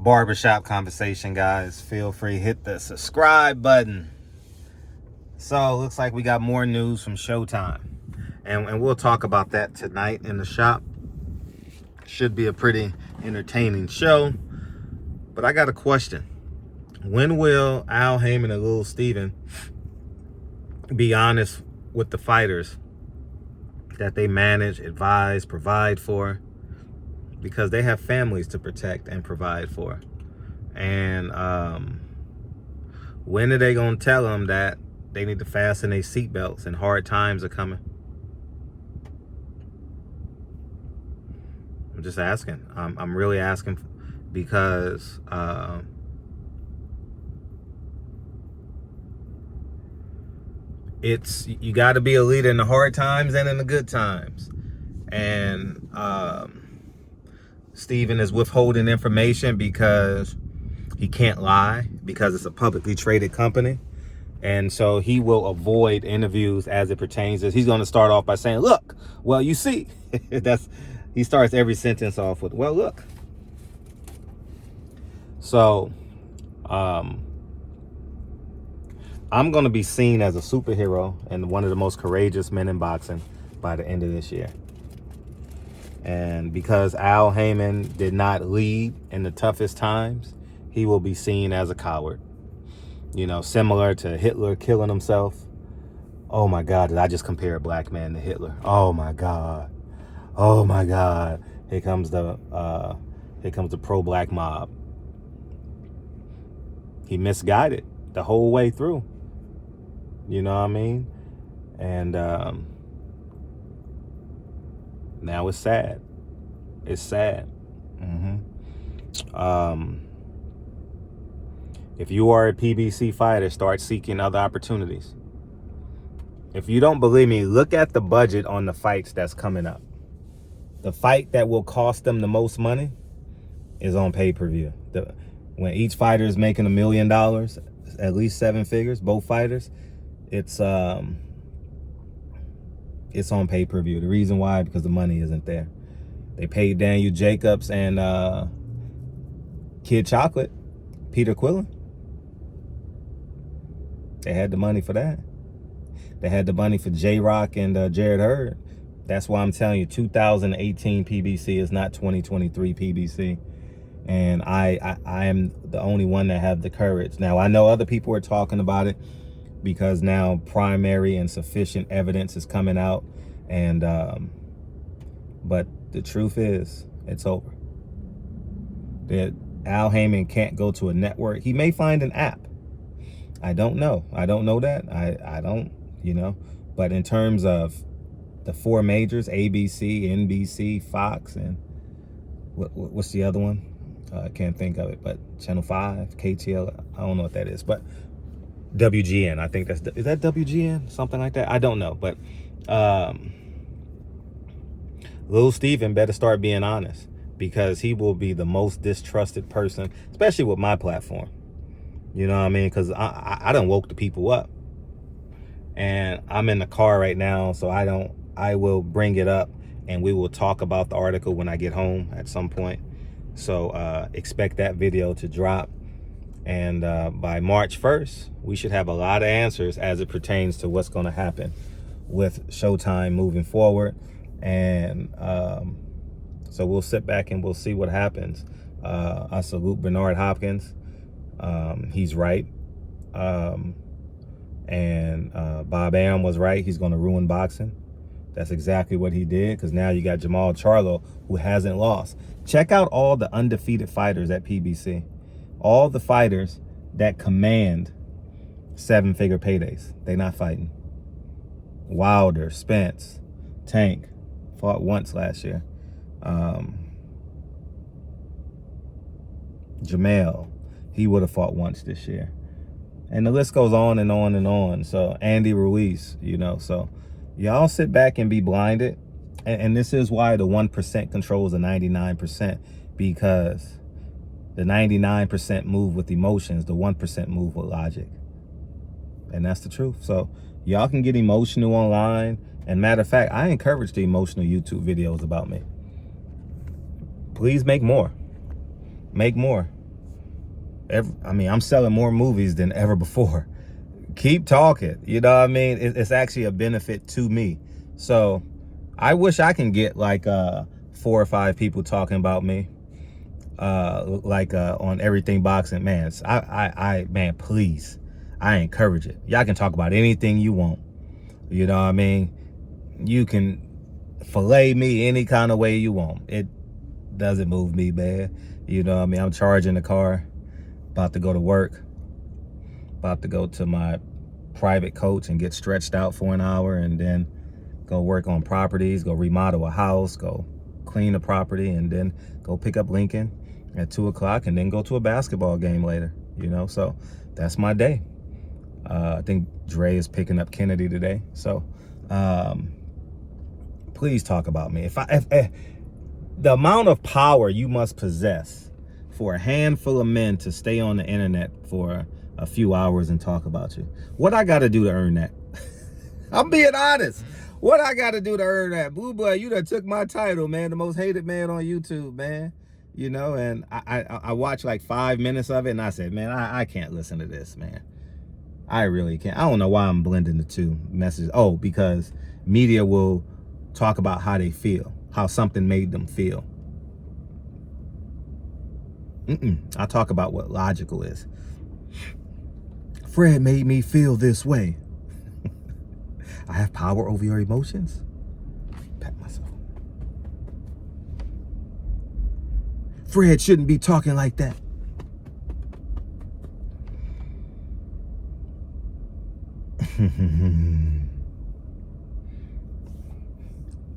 barbershop conversation, guys. Feel free, hit the subscribe button. So looks like we got more news from Showtime, and we'll talk about that tonight in the shop. Should be a pretty entertaining show. But I got a question. When will Al Haymon and Lil Stephen be honest with the fighters that they manage, advise, provide for? Because they have families to protect and provide for. And when are they going to tell them that they need to fasten their seatbelts and hard times are coming? I'm just asking. I'm really asking because you got to be a leader in the hard times and in the good times. And Stephen is withholding information because he can't lie, because it's a publicly traded company. And so he will avoid interviews as it pertains to. He's going to start off by saying, look, well, you see, he starts every sentence off with, well, look. So I'm going to be seen as a superhero and one of the most courageous men in boxing by the end of this year. And because Al Haymon did not lead in the toughest times, he will be seen as a coward. You know, similar to Hitler killing himself. Oh my God, did I just compare a black man to Hitler? Oh my God. Oh my God. Here comes the pro-black mob. He misguided the whole way through. You know what I mean? And now it's sad. It's sad. If you are a PBC fighter, start seeking other opportunities. If you don't believe me, look at the budget on the fights that's coming up. The fight that will cost them the most money is on pay-per-view. When each fighter is making $1 million, at least 7 figures, both fighters, it's on pay-per-view. The reason why, because the money isn't there. They paid Daniel Jacobs and Kid Chocolate, Peter Quillen. They had the money for that. They had the money for J-Rock and Jared Hurd. That's why I'm telling you, 2018 PBC is not 2023 PBC. And I am the only one that have the courage. Now, I know other people are talking about it because now primary and sufficient evidence is coming out. And but the truth is, it's over. That Al Haymon can't go to a network. He may find an app. I don't know. I don't know that. I don't, you know. But in terms of the 4 majors, ABC, NBC, Fox, and what's the other one? I can't think of it, but Channel 5, KTL, I don't know what that is. But WGN, I think is that WGN? Something like that? I don't know. But Lil Stephen better start being honest, because he will be the most distrusted person, especially with my platform. You know what I mean? Because I done woke the people up. And I'm in the car right now, so I will bring it up, and we will talk about the article when I get home at some point. So expect that video to drop. And by March 1st, we should have a lot of answers as it pertains to what's going to happen with Showtime moving forward. And so we'll sit back and we'll see what happens. I salute Bernard Hopkins. He's right. And Bob Arum was right. He's going to ruin boxing. That's exactly what he did, because now you got Jamal Charlo, who hasn't lost. Check out all the undefeated fighters at PBC. All the fighters that command 7-figure paydays. They're not fighting. Wilder, Spence, Tank fought once last year. Jamel, he would have fought once this year. And the list goes on and on and on. So Andy Ruiz, you know, so y'all sit back and be blinded. And this is why the 1% controls the 99%, because the 99% move with emotions, the 1% move with logic. And that's the truth. So y'all can get emotional online. And matter of fact, I encourage the emotional YouTube videos about me. Please make more. Make more. I mean, I'm selling more movies than ever before. Keep talking. You know what I mean? It's actually a benefit to me. So I wish I can get like 4 or 5 people talking about me. On everything boxing. Man, man, please. I encourage it. Y'all can talk about anything you want. You know what I mean? You can fillet me any kind of way you want. It doesn't move me, man. You know what I mean? I'm charging the car, about to go to work, about to go to my private coach and get stretched out for an hour, and then go work on properties, go remodel a house, go clean the property, and then go pick up Lincoln at 2 o'clock, and then go to a basketball game later. You know, so that's my day. I think Dre is picking up Kennedy today. So please talk about me. If the amount of power you must possess for a handful of men to stay on the internet for a few hours and talk about you, what I got to do to earn that? I'm being honest. What I got to do to earn that? Blue Boy, you done took my title, man. The most hated man on YouTube, man. You know, and I watched like 5 minutes of it, and I said, man, I can't listen to this, man. I really can't. I don't know why I'm blending the two messages. Oh, because media will talk about how they feel, how something made them feel. I talk about what logical is. Fred made me feel this way. I have power over your emotions. Pat myself. Fred shouldn't be talking like that.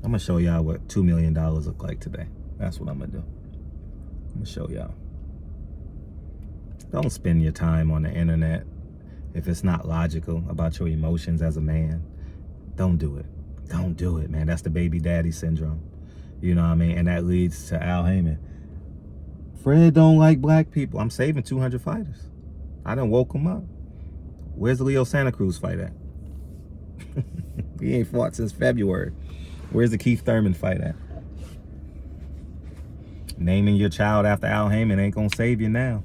I'm gonna show y'all what $2 million look like today. That's what I'm gonna do. I'm gonna show y'all. Don't spend your time on the internet if it's not logical about your emotions as a man. Don't do it. Don't do it, man. That's the baby daddy syndrome. You know what I mean? And that leads to Al Haymon. Fred don't like black people. I'm saving 200 fighters. I done woke him up. Where's the Leo Santa Cruz fight at? He ain't fought since February. Where's the Keith Thurman fight at? Naming your child after Al Haymon ain't gonna save you now.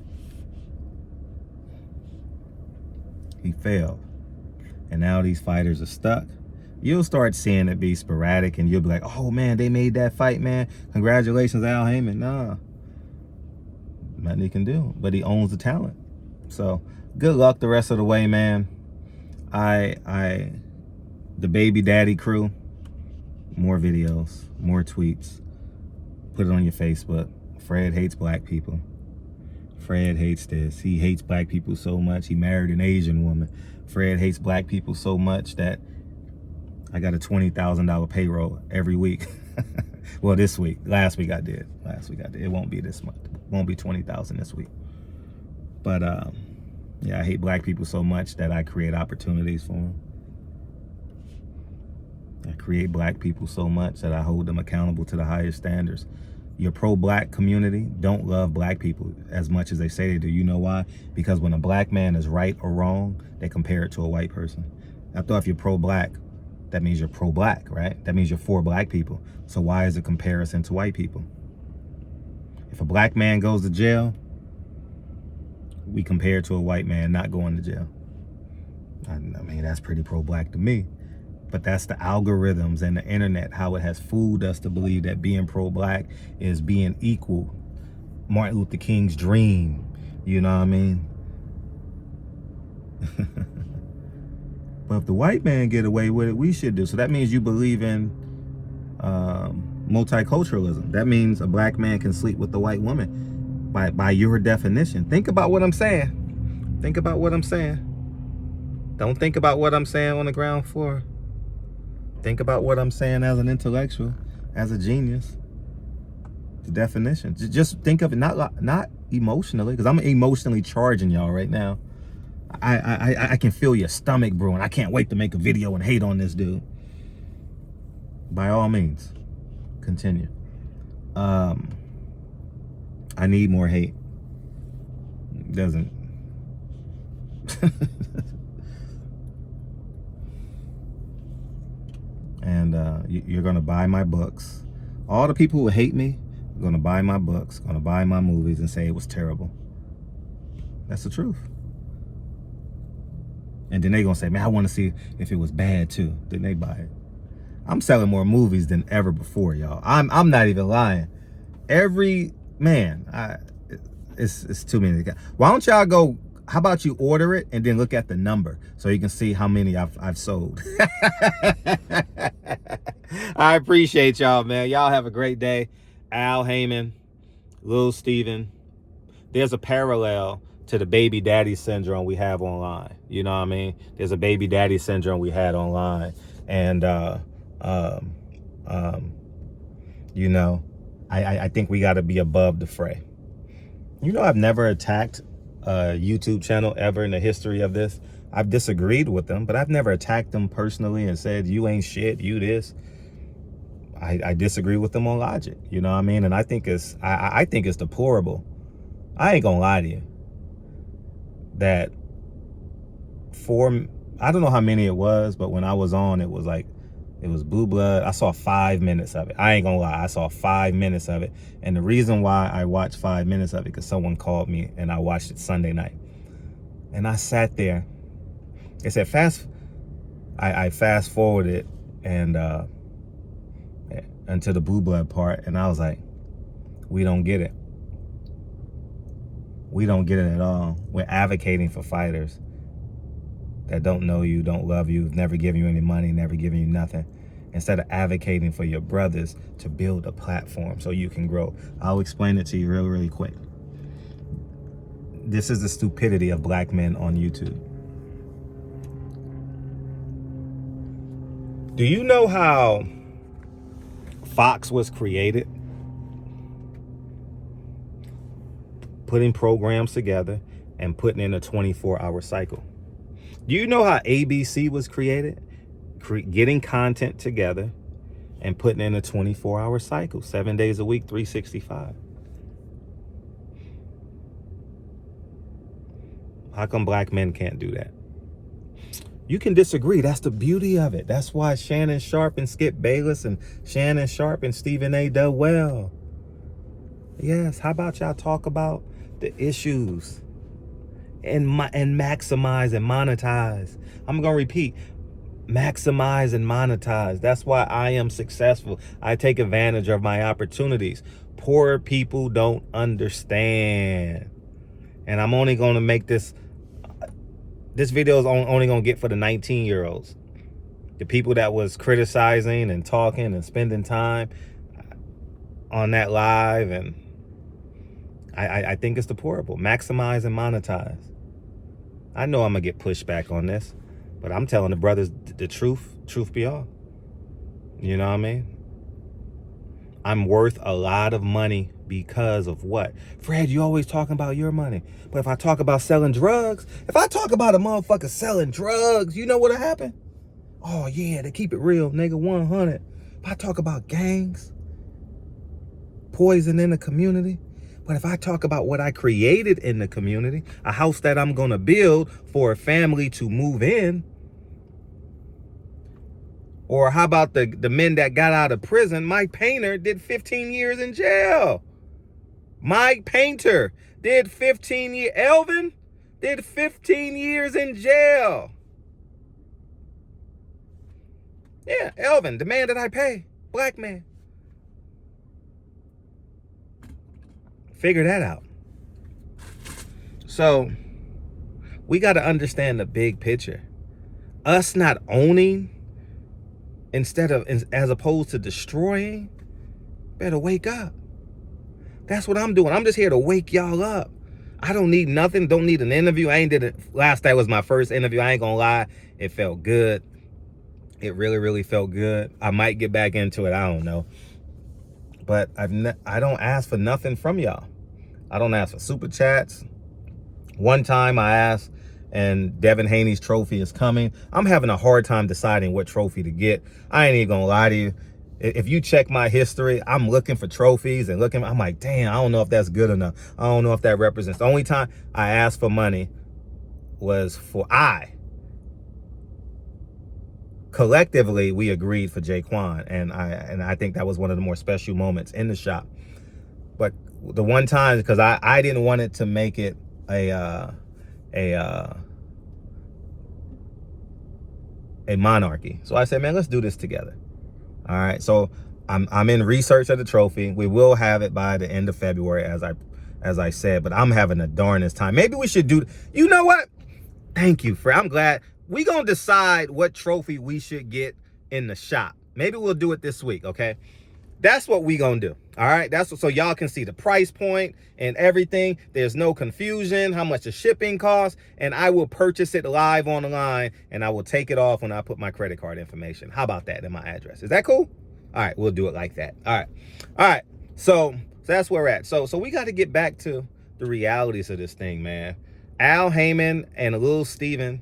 He failed. And now these fighters are stuck. You'll start seeing it be sporadic, and you'll be like, oh man, they made that fight, man. Congratulations, Al Haymon. Nah. Nothing he can do. But he owns the talent. So good luck the rest of the way, man. The baby daddy crew, more videos, more tweets. Put it on your Facebook. Fred hates black people. Fred hates this. He hates black people so much. He married an Asian woman. Fred hates black people so much that I got a $20,000 payroll every week. Well, this week. Last week I did. It won't be this month. It won't be 20,000 this week. But yeah, I hate black people so much that I create opportunities for them. I create black people so much that I hold them accountable to the highest standards. Your pro-black community don't love black people as much as they say they do. You know why? Because when a black man is right or wrong, they compare it to a white person. I thought if you're pro-black, that means you're pro-black, right? That means you're for black people. So why is it comparison to white people? If a black man goes to jail, we compare it to a white man not going to jail. I mean, that's pretty pro-black to me. But that's the algorithms and the internet, how it has fooled us to believe that being pro-black is being equal. Martin Luther King's dream, you know what I mean? But if the white man get away with it, we should do. So that means you believe in multiculturalism. That means a black man can sleep with the white woman by your definition. Think about what I'm saying. Think about what I'm saying. Don't think about what I'm saying on the ground floor. Think about what I'm saying as an intellectual, as a genius. The definition. Just think of it not emotionally, because I'm emotionally charging y'all right now. I can feel your stomach brewing. I can't wait to make a video and hate on this dude. By all means, continue. I need more hate. Doesn't. And you're going to buy my books. All the people who hate me are going to buy my books, going to buy my movies and say it was terrible. That's the truth. And then they gonna say, man, I want to see if it was bad too. Then they buy it. I'm selling more movies than ever before, y'all. I'm not even lying. It's too many. Why don't y'all go? How about you order it and then look at the number so you can see how many I've sold. I appreciate y'all, man. Y'all have a great day. Al Haymon, Lil Stephen. There's a parallel to the baby daddy syndrome we have online. You know what I mean? There's a baby daddy syndrome we had online. And, you know, I think we got to be above the fray. You know, I've never attacked a YouTube channel ever in the history of this. I've disagreed with them, but I've never attacked them personally and said, you ain't shit, you this. I disagree with them on logic, you know what I mean? And I think I think it's deplorable. I ain't gonna lie to you. That I don't know how many it was, but when I was on, it was Blue Blood. I saw 5 minutes of it. I ain't gonna lie, I saw 5 minutes of it. And the reason why I watched 5 minutes of it, because someone called me and I watched it Sunday night. And I sat there. They said I fast forwarded and until the Blue Blood part, and I was like, we don't get it. We don't get it at all. We're advocating for fighters that don't know you, don't love you, never given you any money, never given you nothing, instead of advocating for your brothers to build a platform so you can grow. I'll explain it to you really quick. This is the stupidity of black men on YouTube. Do you know how Fox was created? Putting programs together and putting in a 24-hour cycle. Do you know how ABC was created? Getting content together and putting in a 24-hour cycle, 7 days a week, 365. How come black men can't do that? You can disagree. That's the beauty of it. That's why Shannon Sharpe and Skip Bayless and Shannon Sharpe and Stephen A. do well. Yes, how about y'all talk about the issues and maximize and monetize? I'm going to repeat, maximize and monetize. That's why I am successful. I take advantage of my opportunities. Poor people don't understand. And I'm only going to make this video is only going to get for the 19-year-olds. The people that was criticizing and talking and spending time on that live. And I think it's deplorable. Maximize and monetize. I know I'm going to get pushback on this, but I'm telling the brothers the truth be all. You know what I mean? I'm worth a lot of money because of what? Fred, you always talking about your money. But if I talk about selling drugs, if I talk about a motherfucker selling drugs, you know what'll happen? Oh yeah, they keep it real, nigga, 100. If I talk about gangs, poison in the community, but if I talk about what I created in the community, a house that I'm gonna build for a family to move in, or how about the men that got out of prison? Mike Painter did 15 years in jail. Mike Painter did 15 years. Elvin did 15 years in jail. Yeah, Elvin, the man that I pay, black man. Figure that out. So we got to understand the big picture. Us not owning, as opposed to destroying, better wake up. That's what I'm doing. I'm just here to wake y'all up. I don't need nothing. Don't need an interview. I ain't did it. Last night was my first interview. I ain't gonna lie. It felt good. It really felt good. I might get back into it. I don't know. But I don't ask for nothing from y'all. I don't ask for super chats. One time I asked, and Devin Haney's trophy is coming. I'm having a hard time deciding what trophy to get. I ain't even gonna lie to you. If you check my history, I'm looking for trophies and I'm like, damn, I don't know if that's good enough. I don't know if that represents. The only time I asked for money was collectively, we agreed for Jaquan. And I think that was one of the more special moments in the shop. But the one time, because I didn't want it to make it monarchy. So I said, man, let's do this together. All right. So I'm in research of the trophy. We will have it by the end of February, as I said, but I'm having the darnest time. Maybe we should do, you know what? Thank you, Fred. I'm glad. We gonna decide what trophy we should get in the shop. Maybe we'll do it this week, okay? That's what we gonna do. All right, that's what, so y'all can see the price point and everything. There's no confusion, how much the shipping costs, and I will purchase it live on the line, and I will take it off when I put my credit card information. How about that in my address? Is that cool? All right, we'll do it like that. All right. So that's where we're at. So we got to get back to the realities of this thing, man. Al Haymon and Lil Stephen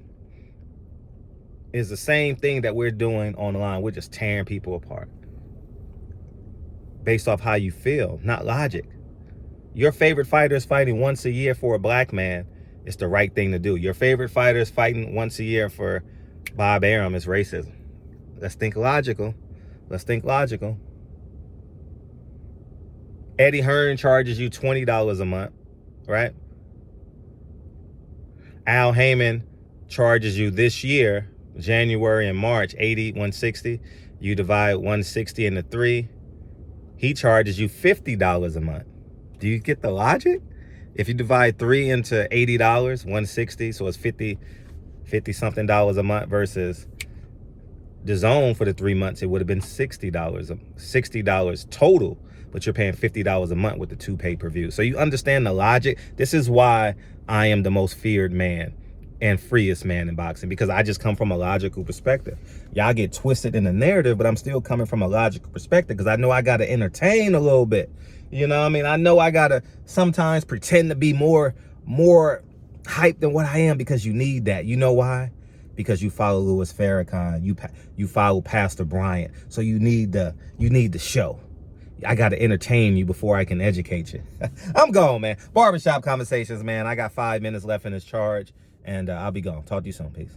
is the same thing that we're doing on the line. We're just tearing people apart based off how you feel, not logic. Your favorite fighter is fighting once a year for a black man. It's the right thing to do. Your favorite fighter is fighting once a year for Bob Arum. It's racism. Let's think logical. Let's think logical. Eddie Hearn charges you $20 a month, right? Al Haymon charges you this year, January and March, $80, $160. You divide $160 into 3. He charges you $50 a month. Do you get the logic? If you divide 3 into $80, $160, so it's 50 something dollars a month versus the zone for the 3 months, it would have been $60 total, but you're paying $50 a month with the 2 pay-per-view. So you understand the logic. This is why I am the most feared man and freest man in boxing, because I just come from a logical perspective. Y'all get twisted in the narrative, but I'm still coming from a logical perspective because I know I got to entertain a little bit. You know what I mean? I know I got to sometimes pretend to be more hyped than what I am, because you need that. You know why? Because you follow Louis Farrakhan, you follow Pastor Bryant, so you need the show. I got to entertain you before I can educate you. I'm gone, man. Barbershop conversations, man. I got 5 minutes left in this charge, and I'll be gone. Talk to you soon. Peace.